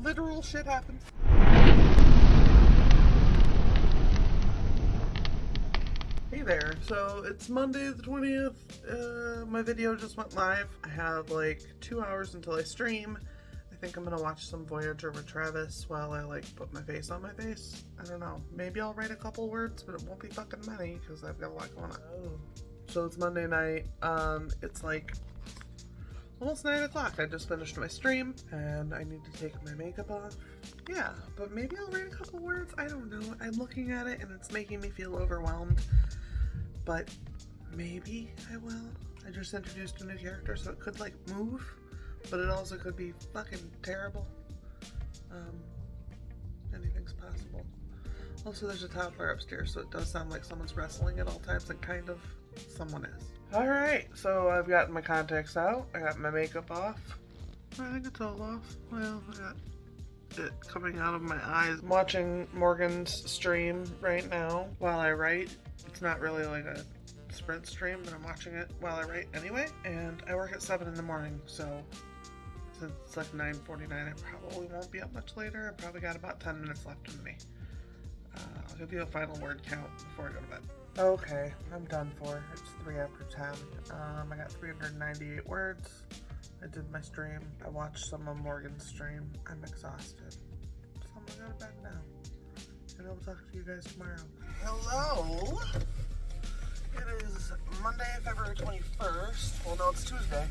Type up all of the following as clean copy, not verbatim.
Literal shit happens. Hey there, so it's Monday the 20th, my video just went live. I have like 2 hours until I stream. I think I'm gonna watch some Voyager with Travis while I like put my face on my face. I don't know, maybe I'll write a couple words, but it won't be fucking many because I've got a lot going on. So it's Monday night, it's like almost 9 o'clock. I just finished my stream and I need to take my makeup off. Yeah, but maybe I'll write a couple words, I don't know. I'm looking at it and it's making me feel overwhelmed. But maybe I will. I just introduced a new character, so it could like move, but it also could be fucking terrible. Anything's possible. Also, there's a toddler upstairs, so it does sound like someone's wrestling at all times, and kind of someone is. Alright, so I've gotten my contacts out, I got my makeup off. I think it's all off. Well, I got it coming out of my eyes. I'm watching Morgan's stream right now while I write. It's not really like a sprint stream, but I'm watching it while I write anyway. And I work at 7 in the morning, so since it's like 9:49, I probably won't be up much later. I probably got about 10 minutes left in me. I'll give you a final word count before I go to bed. Okay, I'm done for. It's 3 after 10. I got 398 words. I did my stream. I watched some of Morgan's stream. I'm exhausted. So I'm gonna go to bed now. And I'll talk to you guys tomorrow. Hello! It is Monday, February 21st. Well, no, it's Tuesday.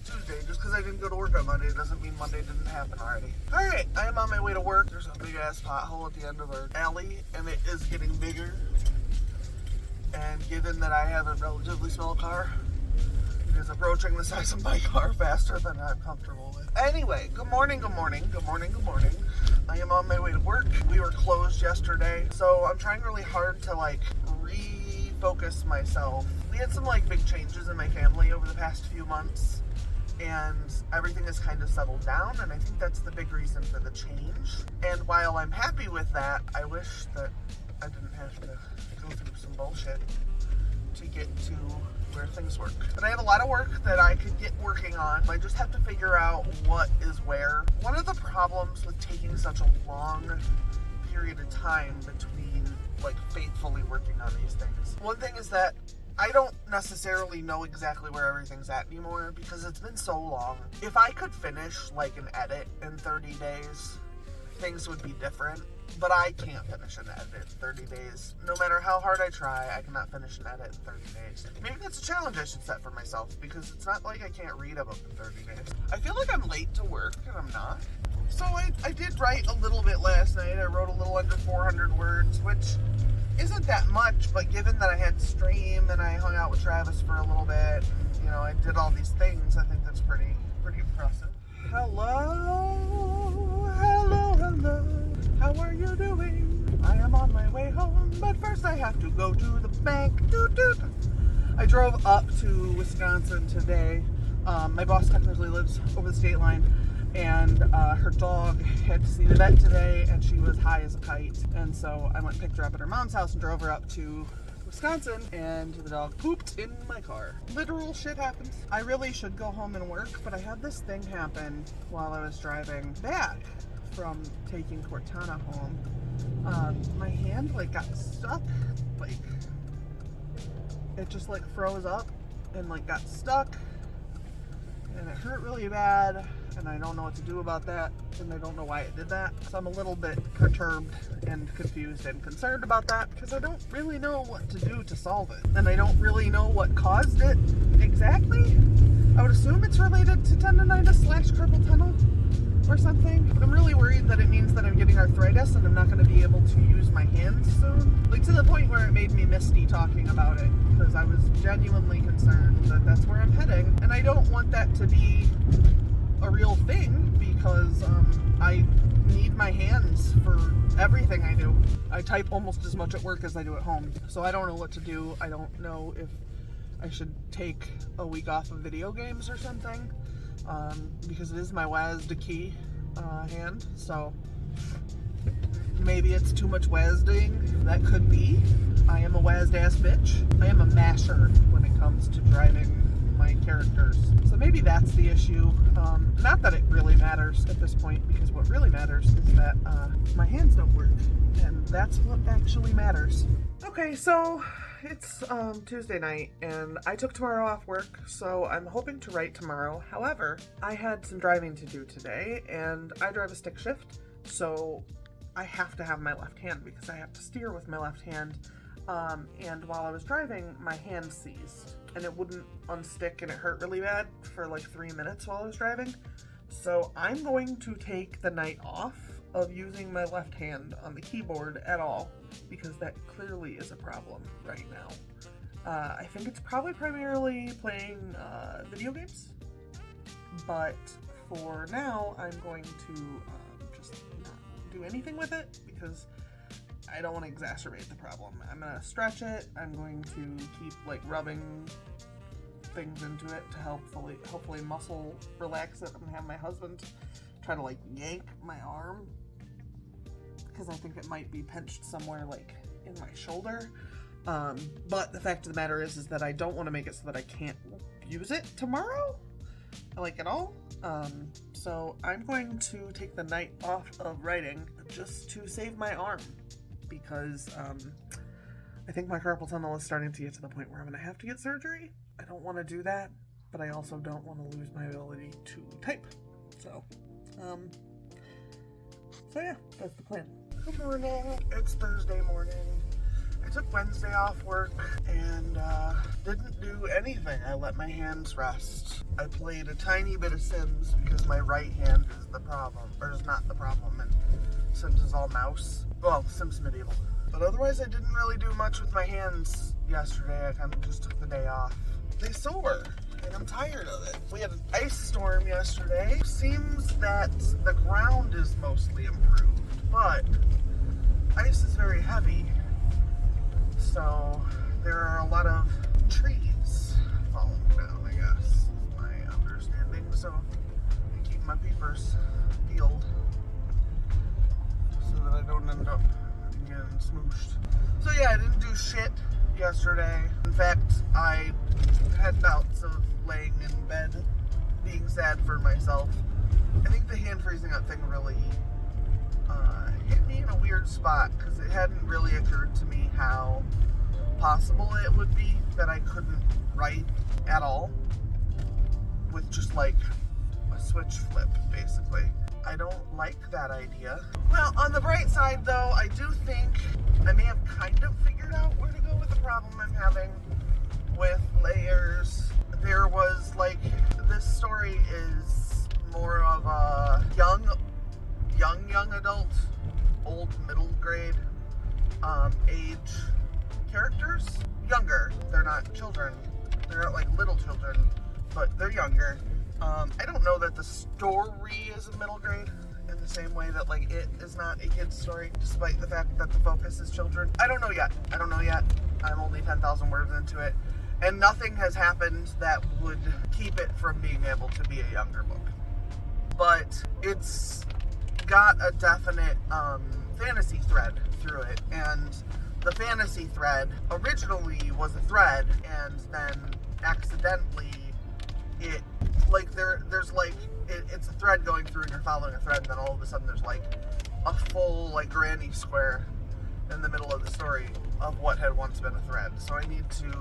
Tuesday. Just because I didn't go to work on Monday doesn't mean Monday didn't happen already. Alright, I am on my way to work. There's a big-ass pothole at the end of our alley, and it is getting bigger. And given that I have a relatively small car, it is approaching the size of my car faster than I'm comfortable with. Anyway, good morning, good morning, good morning, good morning. I am on my way to work. We were closed yesterday, so I'm trying really hard to like refocus myself. We had some like big changes in my family over the past few months, and everything has kind of settled down, and I think that's the big reason for the change. And while I'm happy with that, I wish that I didn't have to go through some bullshit to get to where things work. But I have a lot of work that I could get working on. I just have to figure out what is where. One of the problems with taking such a long period of time between like faithfully working on these things. One thing is that I don't necessarily know exactly where everything's at anymore because it's been so long. If I could finish like an edit in 30 days, things would be different. But I can't finish an edit in 30 days. No matter how hard I try, I cannot finish an edit in 30 days. Maybe that's a challenge I should set for myself, because it's not like I can't read a book in 30 days. I feel like I'm late to work, and I'm not. So I did write a little bit last night. I wrote a little under 400 words, which isn't that much, but given that I had to stream and I hung out with Travis for a little bit, and, you know, I did all these things, I think that's pretty impressive. Hello, hello, hello. How are you doing? I am on my way home, but first I have to go to the bank. Doot doot. I drove up to Wisconsin today. My boss technically lives over the state line, and her dog had to see the vet today, and she was high as a kite. And so I went and picked her up at her mom's house and drove her up to Wisconsin, and the dog pooped in my car. Literal shit happens. I really should go home and work, but I had this thing happen while I was driving back from taking Cortana home. My hand like got stuck, like it just like froze up and like got stuck, and it hurt really bad, and I don't know what to do about that, and I don't know why it did that. So I'm a little bit perturbed and confused and concerned about that because I don't really know what to do to solve it, and I don't really know what caused it exactly. I would assume it's related to tendonitis / carpal tunnel or something, but I'm really worried that it means that I'm getting arthritis and I'm not going to be able to use my hands soon. Like to the point where it made me misty talking about it, because I was genuinely concerned that that's where I'm heading, and I don't want that to be a real thing because I need my hands for everything I do. I type almost as much at work as I do at home, so I don't know what to do. I don't know if I should take a week off of video games or something. Because it is my WASD key hand, so maybe it's too much WASDing. That could be. I am a WASD ass bitch. I am a masher when it comes to driving my my characters. So maybe that's the issue. Not that it really matters at this point, because what really matters is that my hands don't work, and that's what actually matters. Okay, so it's Tuesday night, and I took tomorrow off work, so I'm hoping to write tomorrow. However, I had some driving to do today, and I drive a stick shift, so I have to have my left hand because I have to steer with my left hand. And while I was driving, my hand seized, and it wouldn't unstick, and it hurt really bad for like 3 minutes while I was driving. So I'm going to take the night off of using my left hand on the keyboard at all, because that clearly is a problem right now. I think it's probably primarily playing video games, but for now I'm going to just not do anything with it because I don't want to exacerbate the problem. I'm going to stretch it. I'm going to keep like rubbing things into it to hopefully muscle relax it. I'm going to have my husband try to like yank my arm because I think it might be pinched somewhere like in my shoulder. But the fact of the matter is that I don't want to make it so that I can't use it tomorrow, like at all. So I'm going to take the night off of writing just to save my arm, because I think my carpal tunnel is starting to get to the point where I'm going to have to get surgery. I don't want to do that, but I also don't want to lose my ability to type. So yeah, that's the plan. Good morning. It's Thursday morning. I took Wednesday off work and didn't do anything. I let my hands rest. I played a tiny bit of Sims because my right hand is the problem, or is not the problem, and Sims is all mouse. Well, Sims Medieval. But otherwise I didn't really do much with my hands yesterday. I kind of just took the day off. They sore, and I'm tired of it. We had an ice storm yesterday. Seems that the ground is mostly improved, but ice is very heavy. So there are a lot of trees falling down, I guess, is my understanding. So I keep my peepers peeled so that I don't end up getting smooshed. So yeah, I didn't do shit yesterday. In fact, I had bouts of laying in bed being sad for myself. I think the hand freezing up thing really hit me in a weird spot, because it hadn't really occurred to me how possible it would be that I couldn't write at all with just like a switch flip, basically. I don't like that idea. Well, on the bright side though, I do think I may have kind of figured out where to go with the problem I'm having with layers. There was like, this story is more of a young adult, old middle grade age characters. Younger. They're not children. They're not like little children, but they're younger. I don't know that the story is a middle grade in the same way that like it is not a kid's story, despite the fact that the focus is children. I don't know yet. I'm only 10,000 words into it, and nothing has happened that would keep it from being able to be a younger book. But it's got a definite fantasy thread through it, and the fantasy thread originally was a thread, and then accidentally it's a thread going through, and you're following a thread, and then all of a sudden there's like a full like granny square in the middle of the story of what had once been a thread. So I need to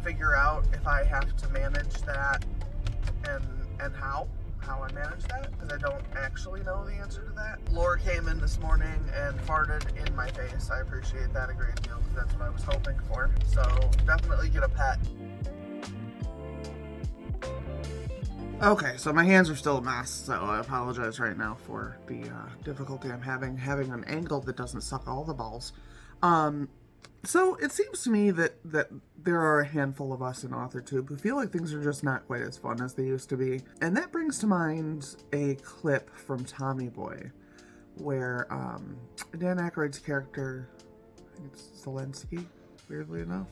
figure out if I have to manage that and how I manage that, because I don't actually know the answer to that. Laura came in this morning and farted in my face. I appreciate that a great deal, because that's what I was hoping for. So definitely get a pet. Okay, so my hands are still a mess, so I apologize right now for the difficulty I'm having an angle that doesn't suck all the balls. So it seems to me that there are a handful of us in AuthorTube who feel like things are just not quite as fun as they used to be. And that brings to mind a clip from Tommy Boy, where Dan Aykroyd's character, I think it's Zelensky, weirdly enough.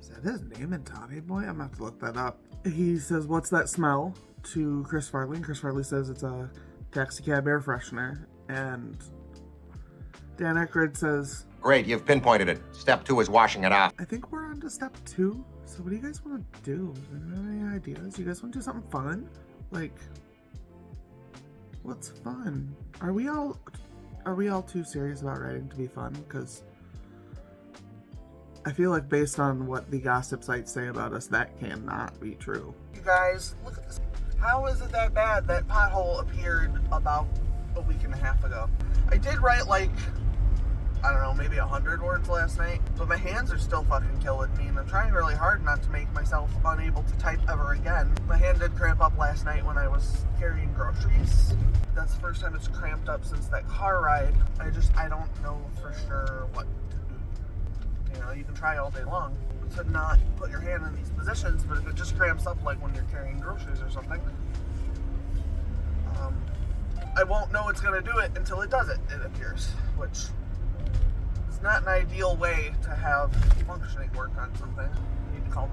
Is that his name in Tommy Boy? I'm gonna have to look that up. He says, "What's that smell?" to Chris Farley. And Chris Farley says it's a taxi cab air freshener. And Dan Aykroyd says, "Great, you've pinpointed it. Step 2 is washing it off." I think we're on to step 2. So what do you guys want to do? Do you have any ideas? You guys want to do something fun? Like, what's fun? Are we all too serious about writing to be fun? Because I feel like based on what the gossip sites say about us, that cannot be true. You guys, look at this. How is it that bad? That pothole appeared about a week and a half ago. I did write like, I don't know, maybe 100 words last night, but my hands are still fucking killing me, and I'm trying really hard not to make myself unable to type ever again. My hand did cramp up last night when I was carrying groceries. That's the first time it's cramped up since that car ride. I don't know for sure what to do. You know, you can try all day long to not put your hand in these positions, but if it just cramps up like when you're carrying groceries or something, I won't know it's gonna do it until it does it, it appears, which is not an ideal way to have functioning work on something. I need to call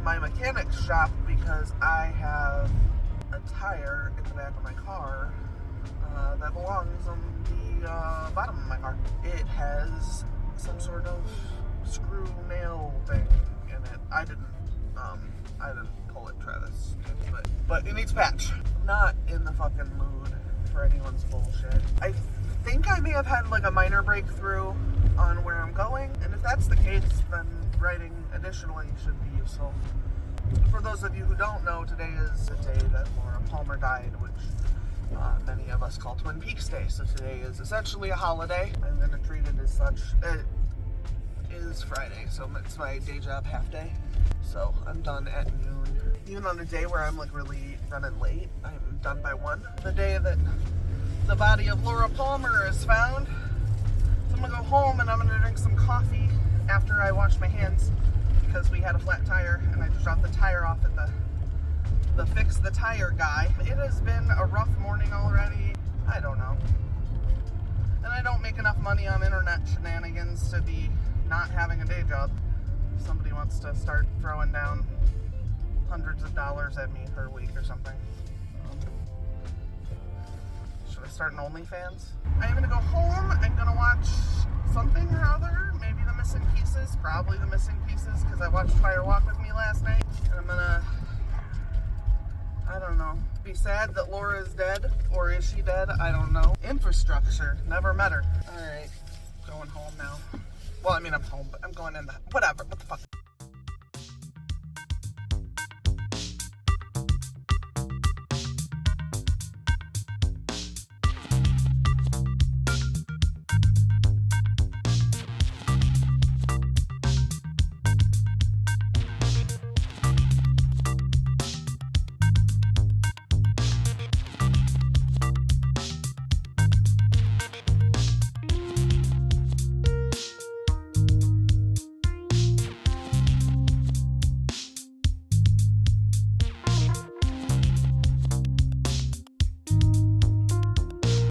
my mechanic's shop because I have a tire in the back of my car that belongs on the bottom of my car. It has some sort of screw nail thing in it. I didn't pull it, Travis, but it needs patch. I'm not in the fucking mood for anyone's bullshit. I think I may have had like a minor breakthrough on where I'm going, and if that's the case, then writing additionally should be useful. For those of you who don't know, today is the day that Laura Palmer died, which many of us call Twin Peaks Day, so today is essentially a holiday. I'm going to treat it as such. It is Friday, so it's my day job half day, so I'm done at noon. Even on a day where I'm like really running late, I'm done by 1. The day that the body of Laura Palmer is found, so I'm gonna go home and I'm gonna drink some coffee after I wash my hands because we had a flat tire and I just dropped the tire off at the fix the tire guy. It has been a rough morning already. I don't know. And I don't make enough money on internet shenanigans to be not having a day job. If somebody wants to start throwing down hundreds of dollars at me per week or something. Should I start an OnlyFans? I'm gonna go home. I'm gonna watch something or other. Maybe The Missing Pieces. Probably The Missing Pieces because I watched Fire Walk with Me last night. And I'm gonna, I don't know, be sad that Laura is dead. Or is she dead? I don't know. Infrastructure. Never met her. Alright. Going home now. Well, I mean, I'm home, but I'm going in the... Whatever. What the fuck?